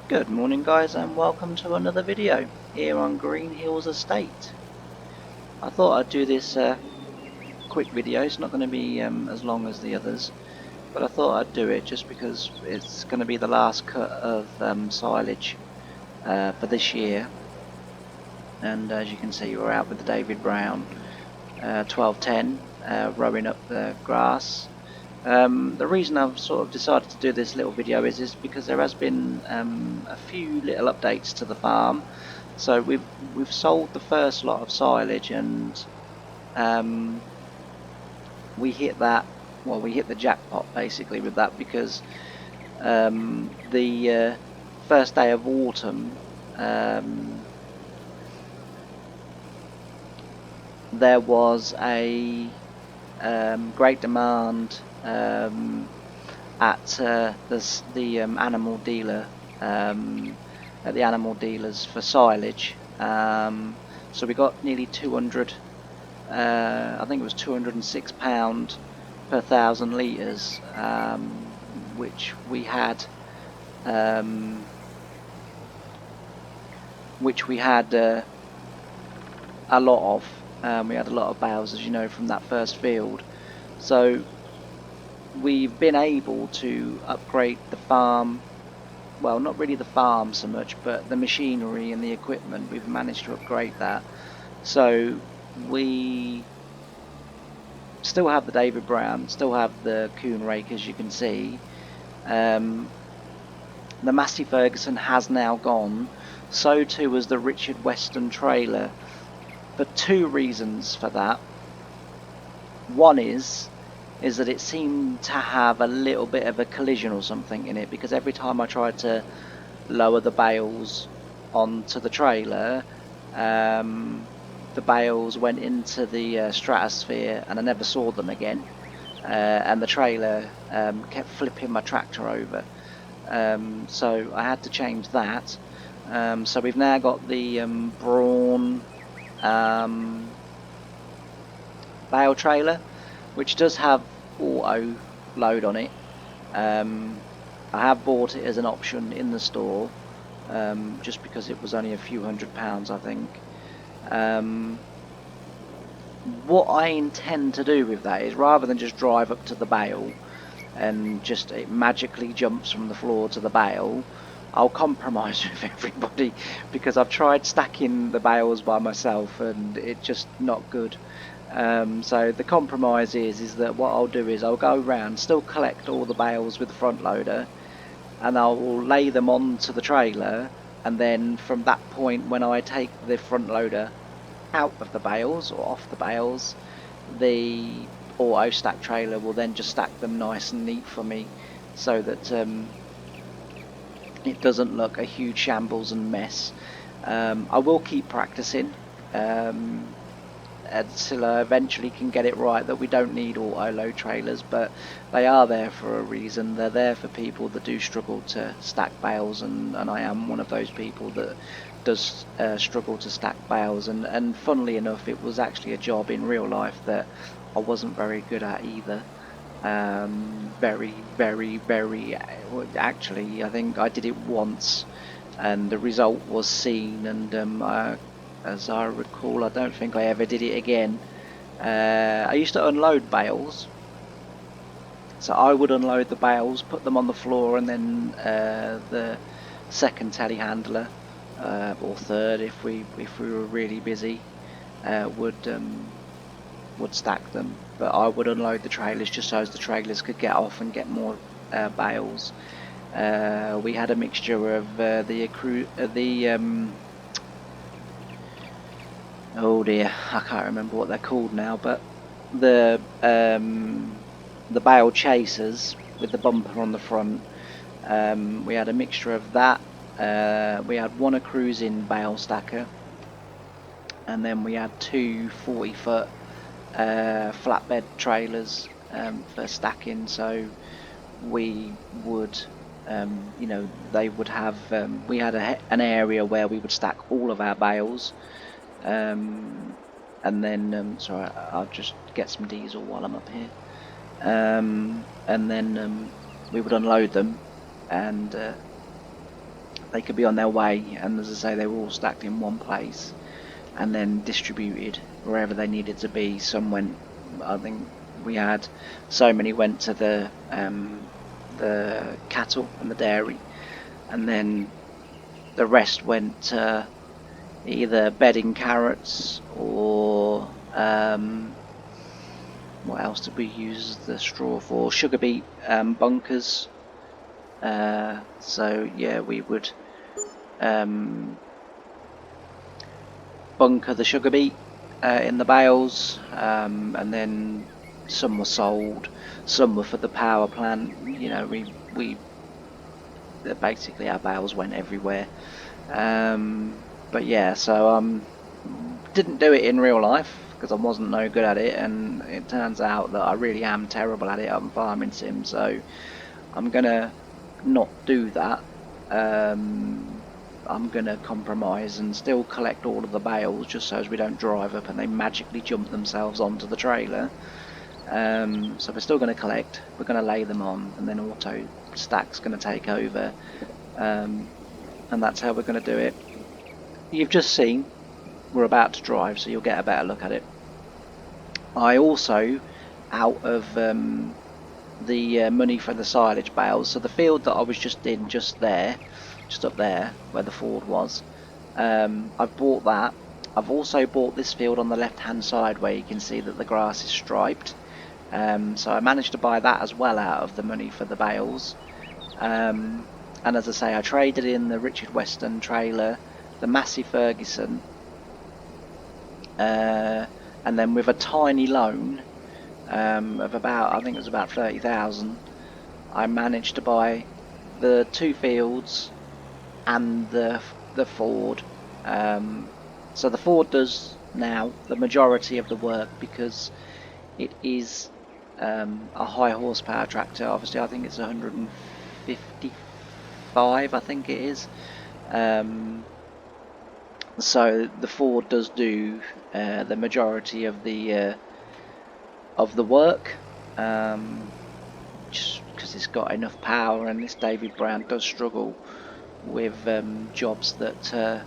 Good morning guys and welcome to another video here on Greenhills Estate. I thought I'd do this quick video. It's not going to be as long as the others, but I thought I'd do it just because it's going to be the last cut of silage for this year. And as you can see, we're out with the David Brown 1210 rowing up the grass. The reason I've sort of decided to do this little video is because there has been a few little updates to the farm. So we've sold the first lot of silage, and we hit that. Well, we hit the jackpot basically with that because the first day of autumn there was a great demand at the animal dealer at the animal dealers for silage. So we got nearly 200. I think it was £206 per 1,000 litres, which we had a lot of. We had a lot of bales, as you know, from that first field. So we've been able to upgrade the farm. Well, not really the farm so much, but the machinery and the equipment. We've managed to upgrade that. So we still have the David Brown, still have the Coon rake, as you can see. The Massey Ferguson has now gone. So too was the Richard Weston trailer. For two reasons for that. One is that it seemed to have a little bit of a collision or something in it, because every time I tried to lower the bales onto the trailer, the bales went into the stratosphere and I never saw them again, and the trailer kept flipping my tractor over, so I had to change that. So we've now got the Brawn bale trailer, which does have auto load on it. I have bought it as an option in the store, just because it was only a few £100, I think. What I intend to do with that is, rather than just drive up to the bale and just it magically jumps from the floor to the bale, I'll compromise with everybody, because I've tried stacking the bales by myself and it's just not good. So the compromise is that what I'll do is I'll go around, still collect all the bales with the front loader, and I'll lay them onto the trailer, and then from that point, when I take the front loader out of the bales or off the bales, the auto stack trailer will then just stack them nice and neat for me, so that it doesn't look a huge shambles and mess. I will keep practicing until I eventually can get it right that we don't need auto load trailers, but they are there for a reason. They're there for people that do struggle to stack bales, and I am one of those people that does struggle to stack bales, and funnily enough, it was actually a job in real life that I wasn't very good at either. Very actually, I think I did it once and the result was seen, and as I recall, I don't think I ever did it again. I used to unload bales, so I would unload the bales, put them on the floor, and then the second telehandler, or third if we were really busy, would stack them. But I would unload the trailers just so as the trailers could get off and get more bales. We had a mixture of oh dear, I can't remember what they're called now, but the bale chasers with the bumper on the front. We had a mixture of that. We had one a cruising bale stacker, and then we had two 40-foot flatbed trailers for stacking. So we would, they would have, we had an area where we would stack all of our bales, and then, sorry, I'll just get some diesel while I'm up here, and then we would unload them, and they could be on their way, and as I say, they were all stacked in one place and then distributed wherever they needed to be. Some went, I think we had so many went to the cattle and the dairy, and then the rest went to either bedding carrots or what else did we use the straw for? Sugar beet bunkers. So yeah, we would bunker the sugar beet in the bales, and then some were sold, some were for the power plant. You know, we basically our bales went everywhere. But yeah, so didn't do it in real life because I wasn't no good at it, and it turns out that I really am terrible at it on farming sim. So I'm gonna not do that. I'm gonna compromise and still collect all of the bales just so as we don't drive up and they magically jump themselves onto the trailer. So we're still going to collect, we're going to lay them on, and then auto stack's going to take over, and that's how we're going to do it. You've just seen we're about to drive, so you'll get a better look at it. I also, out of the money for the silage bales, so the field that I was just in just up there where the Ford was, I've bought that. I've also bought this field on the left hand side where you can see that the grass is striped. So I managed to buy that as well out of the money for the bales. And as I say, I traded in the Richard Weston trailer, the Massey Ferguson, and then with a tiny loan of about, I think it was about 30,000, I managed to buy the 2 fields and the Ford. So the Ford does now the majority of the work because it is a high horsepower tractor. Obviously I think it's 155, I think it is. So the Ford does do the majority of the work, just because it's got enough power, and this David Brown does struggle with jobs that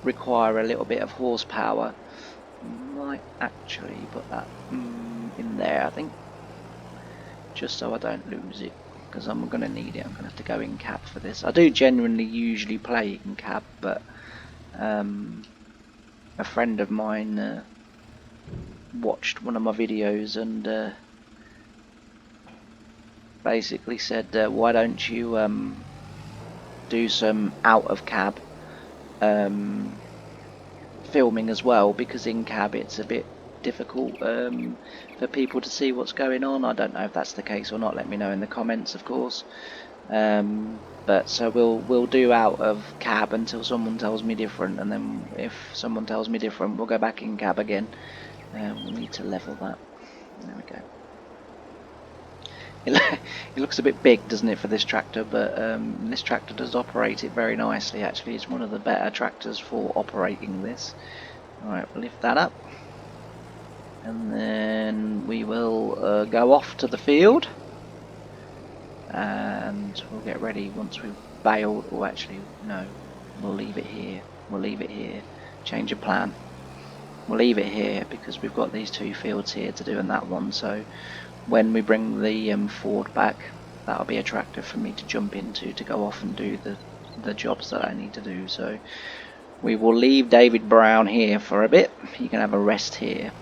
require a little bit of horsepower. Might actually put that in there, I think, just so I don't lose it, because I'm going to need it. I'm going to have to go in cab for this. I do genuinely usually play in cab, but a friend of mine watched one of my videos and basically said, why don't you do some out of cab filming as well, because in cab it's a bit difficult for people to see what's going on. I don't know if that's the case or not, let me know in the comments, of course. But so we'll do out of cab until someone tells me different, and then if someone tells me different, we'll go back in cab again. We need to level that. There we go. It looks a bit big, doesn't it, for this tractor, but this tractor does operate it very nicely. Actually, it's one of the better tractors for operating this. Alright, we'll lift that up, and then we will go off to the field, and we'll get ready once we've baled. Or actually, no, we'll leave it here. Change of plan. We'll leave it here because we've got these 2 fields here to do and that one, so when we bring the Ford back, that'll be a tractor for me to jump into to go off and do the jobs that I need to do. So we will leave David Brown here for a bit. He can have a rest here.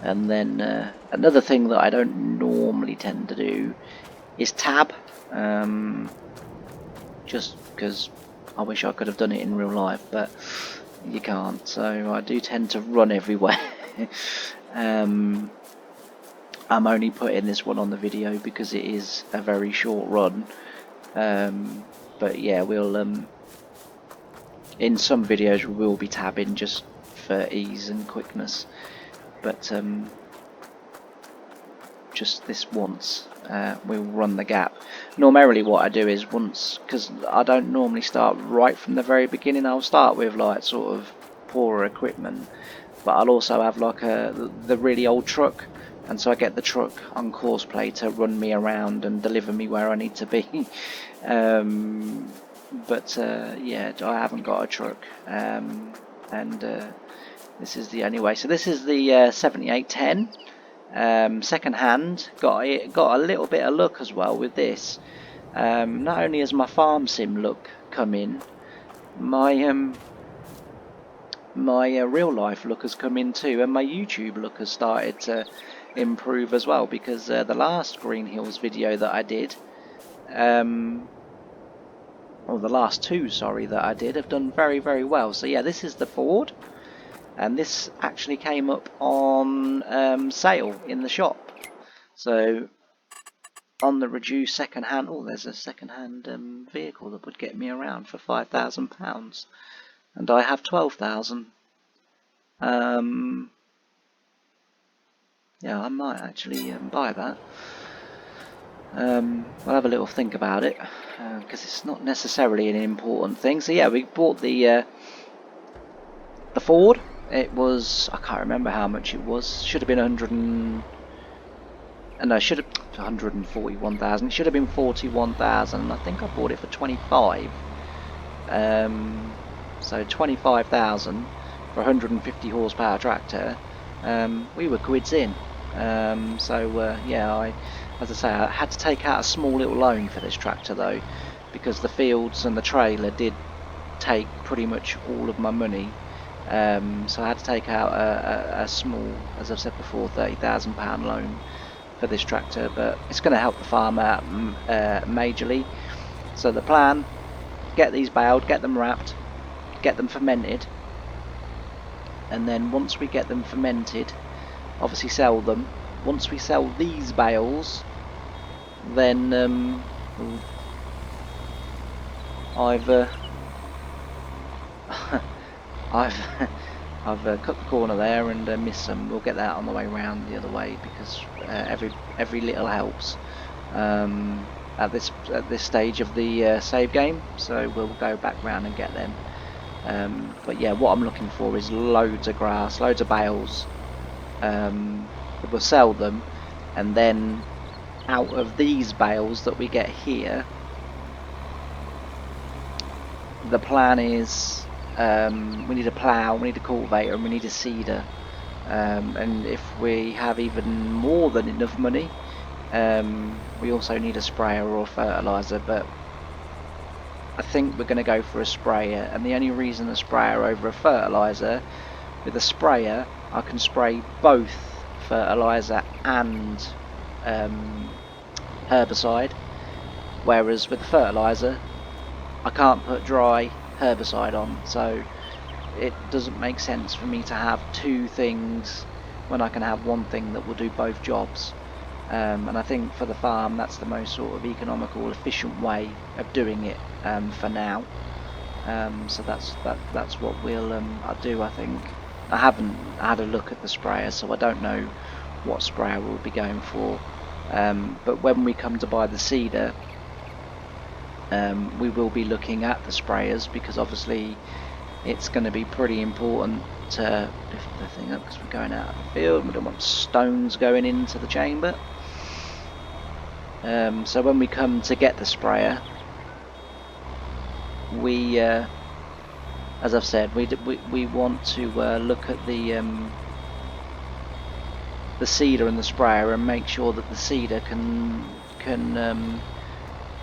And then another thing that I don't normally tend to do is tab, just because I wish I could have done it in real life, but you can't. So I do tend to run everywhere. I'm only putting this one on the video because it is a very short run, but yeah, we'll in some videos we will be tabbing just for ease and quickness, but just this once we'll run the gap. Normally what I do is once, because I don't normally start right from the very beginning, I'll start with like sort of poorer equipment, but I'll also have like the really old truck and so I get the truck on course play to run me around and deliver me where I need to be. But yeah, I haven't got a truck, and this is the only way. So this is the 7810, second hand. Got a little bit of luck as well with this. Not only has my farm sim look come in, my real life look has come in too, and my YouTube look has started to improve as well, because the last Greenhills video that I did, or the last two, sorry, that I did, have done very, very well. So yeah, this is the Ford, and this actually came up on sale in the shop. So on the reduced second hand, oh, there's a second hand vehicle that would get me around for £5,000, and I have 12,000. Yeah, I might actually buy that. I'll have a little think about it, because it's not necessarily an important thing. So yeah, we bought the Ford. It was, I can't remember how much it was. Should have been 141,000. It should have been 41,000. I think I bought it for 25. So 25,000 for a 150 horsepower tractor. We were quids in. Yeah, as I say, I had to take out a small little loan for this tractor though, because the fields and the trailer did take pretty much all of my money. So I had to take out a small, as I've said before, £30,000 loan for this tractor, but it's going to help the farm out majorly. So the plan: get these baled, get them wrapped, get them fermented, and then once we get them fermented, obviously sell them. Once we sell these bales, then I've cut the corner there and missed some. We'll get that on the way round the other way, because every little helps at this stage of the save game. So we'll go back round and get them. But yeah, what I'm looking for is loads of grass, loads of bales. We'll sell them, and then out of these bales that we get here, the plan is we need a plough, we need a cultivator, and we need a seeder. And if we have even more than enough money, we also need a sprayer or a fertiliser, but I think we're going to go for a sprayer. And the only reason a sprayer over a fertiliser, with a sprayer I can spray both fertiliser and herbicide, whereas with the fertiliser I can't put dry herbicide on, so it doesn't make sense for me to have two things when I can have one thing that will do both jobs. And I think for the farm that's the most sort of economical, efficient way of doing it for now. So that's what I'll do, I think. I haven't had a look at the sprayer, so I don't know what sprayer we'll be going for. But when we come to buy the seeder, we will be looking at the sprayers, because obviously it's going to be pretty important to lift the thing up, because we're going out of the field. We don't want stones going into the chamber. So when we come to get the sprayer, we as I've said, we want to look at the seeder and the sprayer, and make sure that the seeder can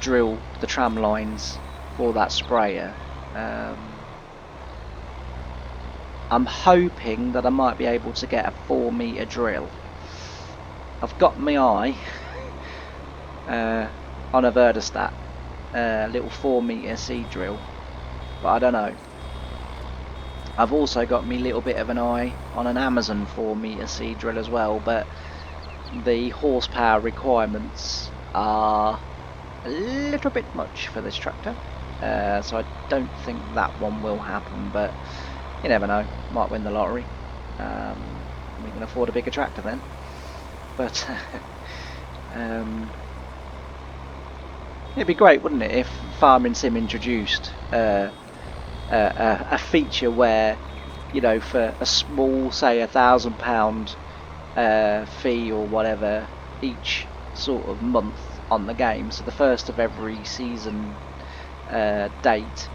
drill the tram lines for that sprayer. I'm hoping that I might be able to get a 4-metre drill. I've got my eye on a Verdestat, little 4-metre seed drill, but I don't know. I've also got me little bit of an eye on an Amazon 4-metre seed drill as well, but the horsepower requirements are a little bit much for this tractor, so I don't think that one will happen, but you never know, might win the lottery. We can afford a bigger tractor then. But it'd be great, wouldn't it, if Farming Sim introduced a feature where, you know, for a small, say £1,000 fee or whatever each sort of month on the game. So the first of every season date,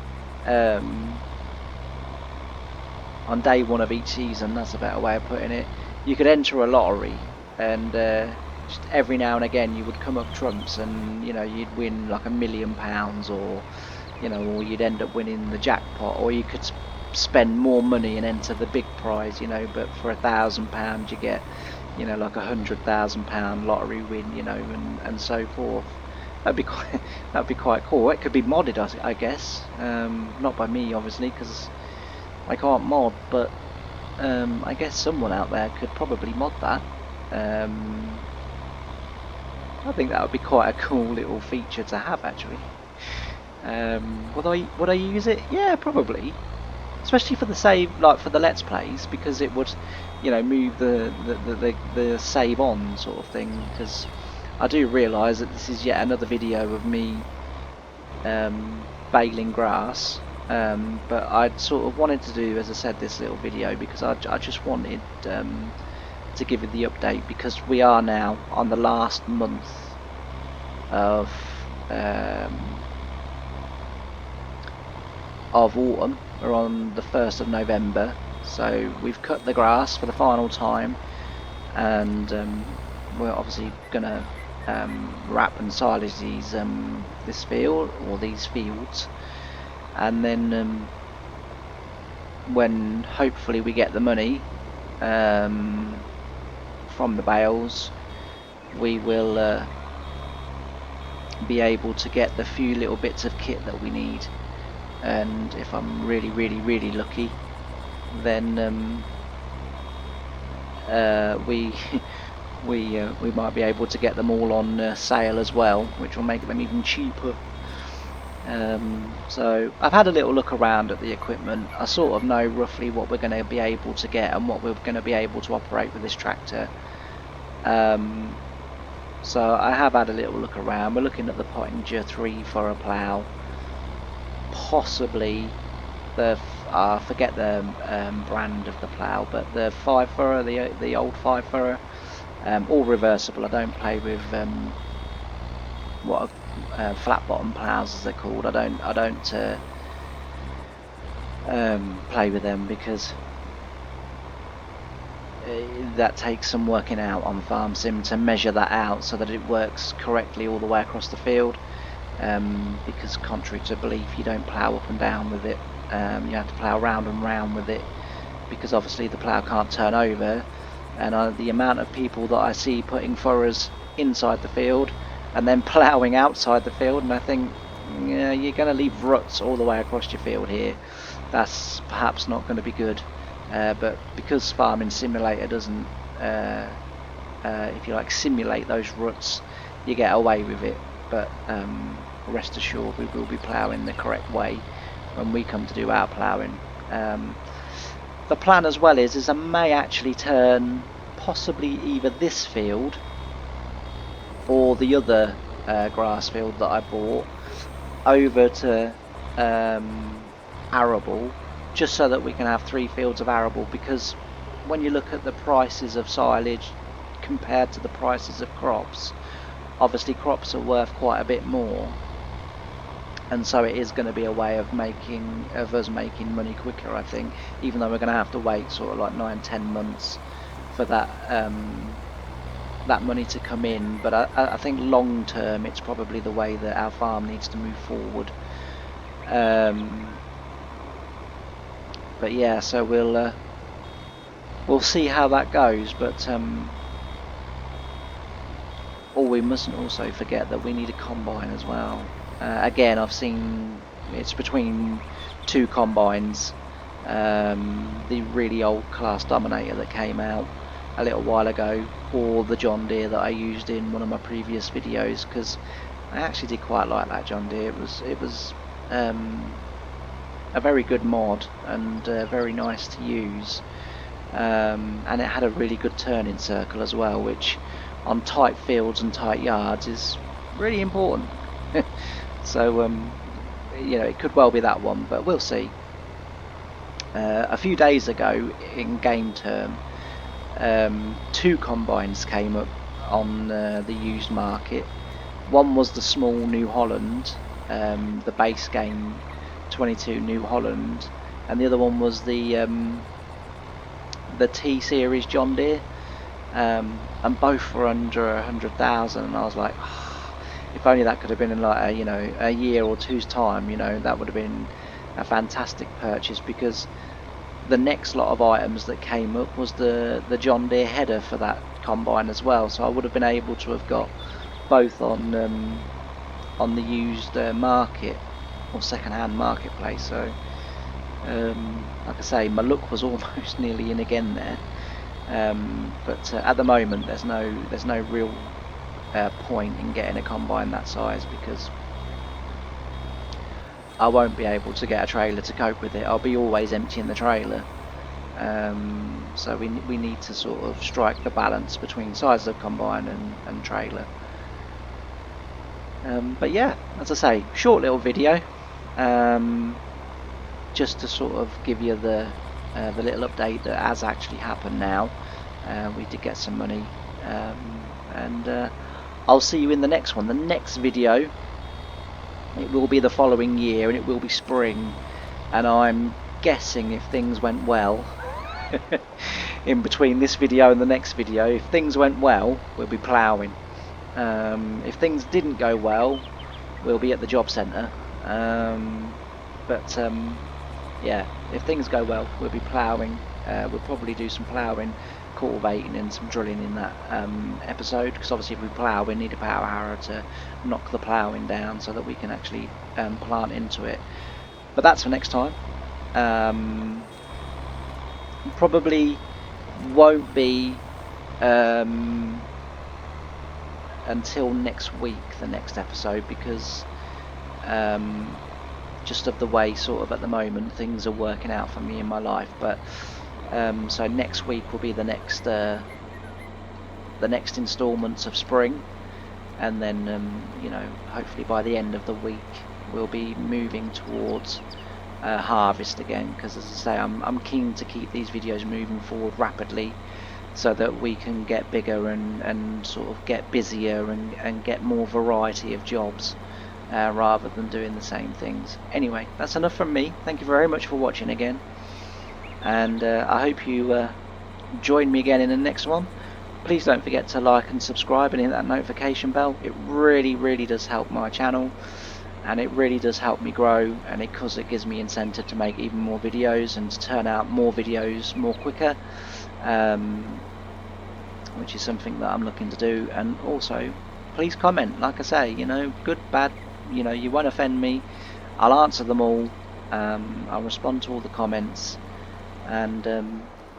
on day one of each season, that's a better way of putting it, you could enter a lottery, and just every now and again you would come up trumps, and you'd win like £1 million, or or you'd end up winning the jackpot, or you could spend more money and enter the big prize, but for £1,000 you get like £100,000 lottery win, and so forth. That'd be quite cool. It could be modded, I guess, not by me obviously, because I can't mod, but I guess someone out there could probably mod that. I think that would be quite a cool little feature to have, actually. Would I use it? Yeah, probably. Especially for the save, like for the Let's Plays, because it would, move the save on sort of thing. Because I do realise that this is yet another video of me baling grass. But I'd sort of wanted to do, as I said, this little video because I just wanted to give you the update, because we are now on the last month of autumn. We're on the 1st of November, so we've cut the grass for the final time, and we're obviously gonna wrap and silage this field, or these fields, and then when hopefully we get the money from the bales, we will be able to get the few little bits of kit that we need, and if I'm really lucky, then we we might be able to get them all on sale as well, which will make them even cheaper. So I've had a little look around at the equipment. I sort of know roughly what we're going to be able to get and what we're going to be able to operate with this tractor. So I have had a little look around. We're looking at the Pottinger 3 for a plough, possibly the I forget the brand of the plough, but the 5 furrow, the old 5 furrow, all reversible. I don't play with what flat bottom ploughs, as they're called. I don't play with them, because that takes some working out on Farm Sim to measure that out so that it works correctly all the way across the field. Because contrary to belief, you don't plough up and down with it. You have to plough round and round with it, because obviously the plough can't turn over. And the amount of people that I see putting furrows inside the field and then ploughing outside the field, and I think, yeah, you're going to leave ruts all the way across your field here. That's perhaps not going to be good. But because Farming Simulator doesn't, if you like, simulate those ruts, you get away with it. But rest assured, we will be ploughing the correct way when we come to do our ploughing. The plan as well is I may actually turn possibly either this field or the other grass field that I bought over to arable, just so that we can have 3 fields of arable, because when you look at the prices of silage compared to the prices of crops, obviously crops are worth quite a bit more, and so it is going to be a way of us making money quicker, I think, even though we're going to have to wait sort of like 9-10 months for that that money to come in. But I think long term it's probably the way that our farm needs to move forward. But yeah, so we'll see how that goes. But we mustn't also forget that we need a combine as well. Again, I've seen it's between 2 combines. The really old Class Dominator that came out a little while ago, or the John Deere that I used in one of my previous videos, because I actually did quite like that John Deere. It was a very good mod and very nice to use, and it had a really good turning circle as well, which on tight fields and tight yards is really important. So it could well be that one, but we'll see. A few days ago in game term, two combines came up on the used market. One was the small New Holland, the base game 22 New Holland, and the other one was the T series John Deere, and both were under 100,000. And I was like, oh, if only that could have been in like a year or two's time, that would have been a fantastic purchase, because the next lot of items that came up was the John Deere header for that combine as well. So I would have been able to have got both on the used market or second-hand marketplace. So like I say, my luck was almost nearly in again there. But at the moment, there's no real point in getting a combine that size, because I won't be able to get a trailer to cope with it. I'll be always emptying the trailer. So we need to sort of strike the balance between size of combine and trailer. But yeah, as I say, short little video, just to sort of give you the little update that has actually happened now. We did get some money, and I'll see you in the next one. The next video, it will be the following year, and it will be spring, and I'm guessing, if things went well in between this video and the next video, if things went well, we'll be ploughing. If things didn't go well, we'll be at the job centre. Yeah, if things go well, we'll be ploughing. We'll probably do some ploughing, cultivating, and some drilling in that episode, because obviously if we plough, we need a power harrow to knock the ploughing down so that we can actually plant into it. But that's for next time. Probably won't be until next week, the next episode, because just of the way sort of at the moment things are working out for me in my life. But so next week will be the next installments of spring, and then hopefully by the end of the week we'll be moving towards harvest again, because as I say, I'm keen to keep these videos moving forward rapidly, so that we can get bigger and sort of get busier and get more variety of jobs, rather than doing the same things. Anyway, that's enough from me. Thank you very much for watching again, and I hope you join me again in the next one. Please don't forget to like and subscribe and hit that notification bell. It really does help my channel, and it really does help me grow, and because it gives me incentive to make even more videos and to turn out more videos more quicker, which is something that I'm looking to do. And also, please comment, like I say, good, bad, you won't offend me. I'll answer them all. I'll respond to all the comments, and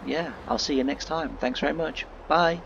yeah, I'll see you next time. Thanks very much. Bye.